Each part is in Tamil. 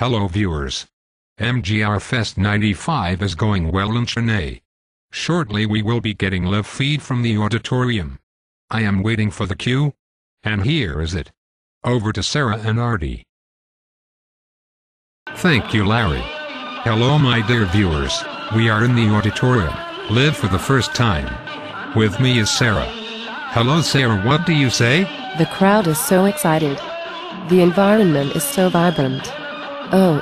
Hello viewers. MGR Fest 95 is going well in Chennai. Shortly we will be getting live feed from the auditorium. I am waiting for the queue. And here is it. Over to Sarah and Artie. Thank you, Larry. Hello my dear viewers, we are in the auditorium, live for the first time. With me is Sarah. Hello Sarah, what do you say? The crowd is so excited. The environment is so vibrant. Oh,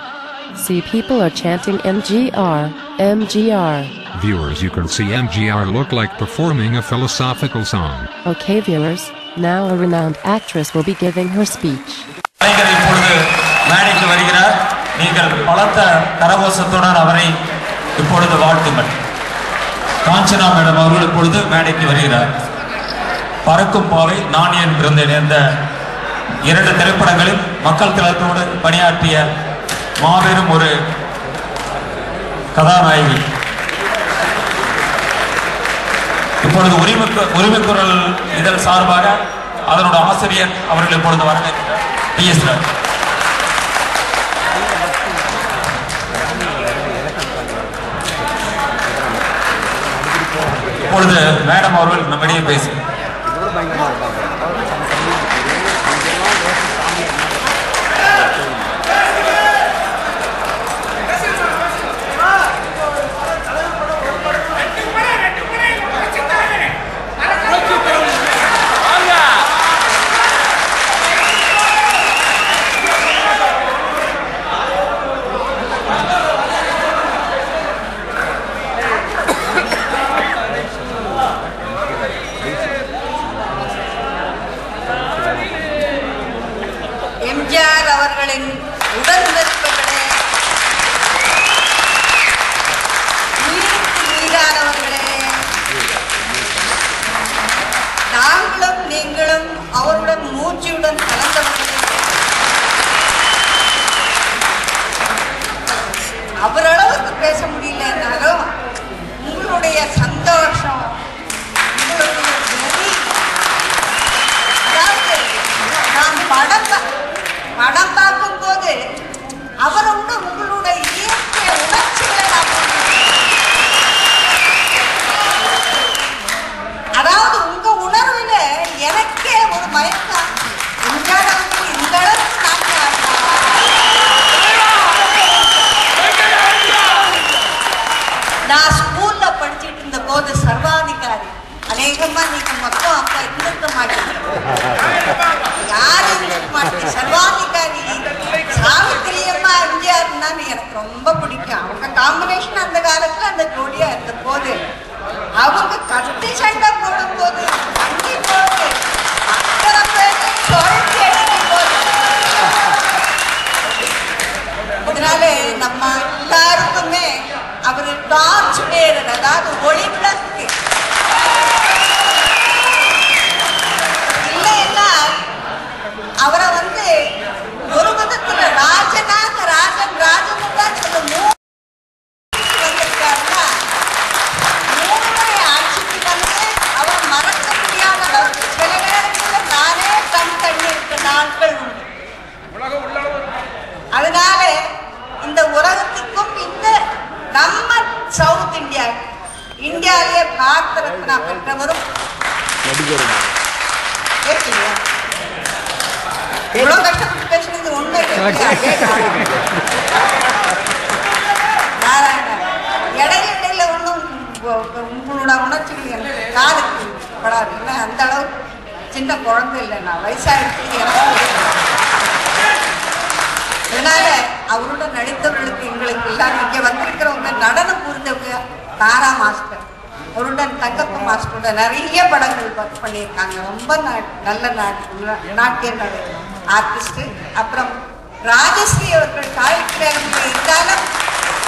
see, people are chanting MGR, MGR. Viewers, you can see MGR look like performing a philosophical song. Okay viewers, now a renowned actress will be giving her speech. நீங்கள் பலத்த கரகோஷத்துடன் அவரை இப்பொழுது வாழ்த்துங்கள். காஞ்சனா மேடம் அவர்கள் இப்பொழுது மேடைக்கு வருகிறார். பறக்கும் பாவை, நான் ஏன் பிறந்தேன் என்ற 2 திரைப்படங்களில் மக்கள் திலகத்தோடு பணியாற்றிய மாபெரும் ஒரு கதாநாயகி. இப்பொழுது உரிமைக்குரல் இதழ் சார்பாக அதனோட ஆசிரியர் அவர்கள் இப்பொழுது வரவேற்கிறார். PS ராஜ். இப்பொழுது மேடம் அவர்கள் நம்மிடையே பேசி எம்ஜிஆர் அவர்களின் உடன்பிறப்புகளே, உயிருக்கு உயிரானவர்களே, நாங்களும் நீங்களும் அவருடன் மூச்சுடன் கலந்தவர்களே, அவரளவுக்கு பேச முடியலன்னாலும் உங்களுடைய சந்தோஷம், உங்களுடைய வெறி, அதாவது நான் படம் பார்க்கும் போது அவரோட உங்களுடைய இயற்கை உணர்ச்சிகளை அதாவது உங்க உணர்வுல எனக்கே ஒரு மயக்கம். இந்த அளவுக்கு நான் ஸ்கூல்ல படிச்சுட்டு இருந்த போது சர்வாதிகாரி அநேகமா நீங்க மொத்தம் அப்ப இருந்திருக்க மாட்டீங்க. யாரும் இருக்க மாட்டீங்க. சர்வாதிகாரி சாவித்திரியம்மா எம்ஜிஆர்னா எனக்கு ரொம்ப பிடிக்கும். அவங்க காம்பினேஷன் அந்த காலத்துல அந்த ஜோடியா இருந்த போது, அவங்க கத்தி சண்டை போடும் போது, தங்கி போது, அத்தனை பேரும் சுழற்சி அடிக்கும் போது, அதனால நம்ம எல்லாருக்குமே அவரு டார்ச் பேரர், அதாவது ஒளி விளக்கு. அவரை ஒரு விதத்துல ராஜனாக ராஜன் தான் சொல்லுவோம். ஆட்சிக்கு அவர் மறக்க முடியாத அளவுக்கு சில நேரங்களில் நானே கண் தண்ணி இருக்க நாட்கள் உண்டு. அதனால இந்த உலகத்துக்கும் இந்த நம்ம சவுத் இந்தியாவிலே பாரத ரத்னா பெற்றவரும் எவ்வளவு கஷ்டப்பட்டு பேசுறது ஒண்ணு. இடையில ஒன்றும் உங்களோட உணர்ச்சிகள் எனக்கு காதுக்கு படாது. ஏன்னா அந்த அளவுக்கு சின்ன குழந்தை இல்லை, நான் வயசாகிட்டு எனக்கு. அதனால அவரோட நடித்தவர்களுக்கு எங்களுக்கு எல்லாரும் இங்கே வந்திருக்கிறவங்க நடனம் புரிந்தவங்க தாரா மாஸ்டர், அவருடன் தங்கப்ப மாஸ்டரோட நிறைய படங்கள் ஒர்க் பண்ணியிருக்காங்க. ரொம்ப நல்ல நாட்டிய ஆர்டிஸ்ட். அப்புறம் ராஜஸ்ரீ அவர்கள் காய்கறிகள் இருந்தாலும்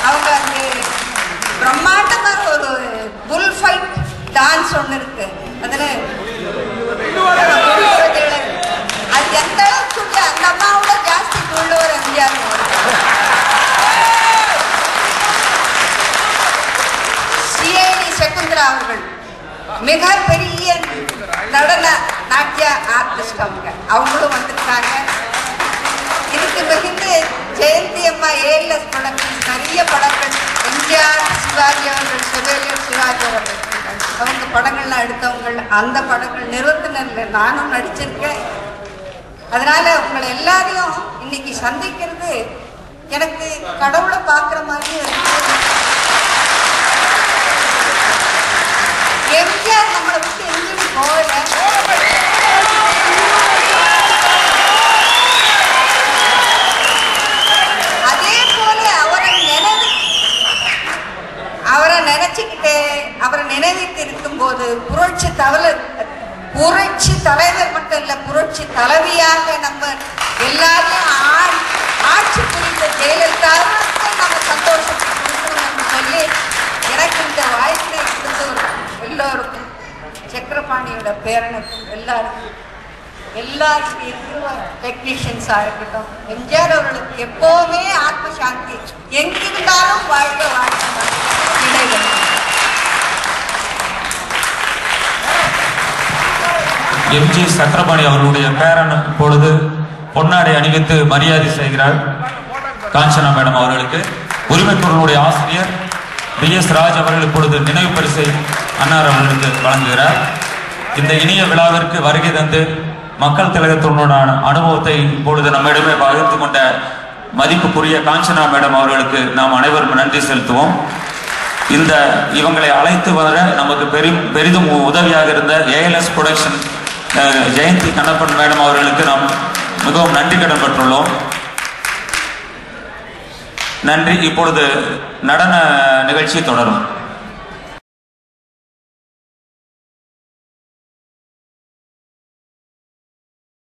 அவங்க அந்த பிரம்மாண்டமான ஒரு புல் ஃபைட் டான்ஸ் ஒன்று இருக்கு. அதில் அது எந்த அளவுக்கு அந்த அம்மாவோட ஜாஸ்தி உள்ளவர் எம்ஜிஆர். சிஐடி சகுந்தரா அவர்கள் மிக பெரிய நடன நாட்டிய ஆர்டிஸ்ட். அவங்களும் வந்திருக்காங்க. இதுக்கு மிகுந்து ஜெயந்தி அம்மா ஏஎல்எஸ் ப்ரொடக்ஷன் நிறைய படங்கள், எம்ஜிஆர் சிவாஜி அவர்கள், செவேலியர் சிவாஜி அவர்கள் அவங்க படங்கள்லாம் எடுத்தவங்க. அந்த படங்கள் நிறுவனத்தில் நானும் நடிச்சிருக்கேன். அதனால உங்களை எல்லாரையும் இன்னைக்கு சந்திக்கிறது எனக்கு கடவுளை பார்க்குற மாதிரி இருக்கு. எம்ஜிஆர் நம்மளை விட்டு எங்கேயும் போகல. அதே போல அவரை நினைச்சுக்கிட்டு அவரை நினைவித்து இருக்கும்போது புரட்சி தலைவர் மட்டும் இல்ல, புரட்சி தலைவியாக நம்ம எல்லாரையும் ஆட்சி புரிந்த ஜெயலலிதாவுக்கு நம்ம சந்தோஷத்தை கொடுக்கணும் என்று சொல்லி எனக்கு இந்த வாய்ப்பை கொடுத்தவர் எல்லோருக்கும், சக்கரபாணியோட பேரனுக்கும் எல்லாருக்கும் இருக்கிற டெக்னீஷியன்ஸாக இருக்கட்டும், எம்ஜிஆர் அவர்களுக்கு எப்போவுமே ஆத்ம சாந்தி, எங்கிருந்தாலும் வாழ்க வாழ்க்கை. எம்ஜி சக்கரபாணி அவர்களுடைய பேரன் இப்பொழுது பொன்னாடை அணிவித்து மரியாதை செய்கிறார். காஞ்சனா மேடம் அவர்களுக்கு உரிமை குரலுடைய ஆசிரியர் BS ராஜ் அவர்கள் இப்பொழுது நினைவு பரிசை அன்னார் அவர்களுக்கு வழங்குகிறார். இந்த இனிய விழாவிற்கு வருகை தந்து மக்கள் திலகத்தினுடைய அனுபவத்தை இப்பொழுது நம்மிடமே பகிர்ந்து கொண்ட மதிப்புக்குரிய காஞ்சனா மேடம் அவர்களுக்கு நாம் அனைவரும் நன்றி செலுத்துவோம். இவங்களை அழைத்து வர நமக்கு பெரிதும் உதவியாக இருந்த ALS production Jayanthi Kannappan madam அவர்களுக்கு நாம் மிகவும் நன்றி கடன் பெற்றுள்ளோம். நன்றி. இப்பொழுது நடன நிகழ்ச்சி தொடரும்.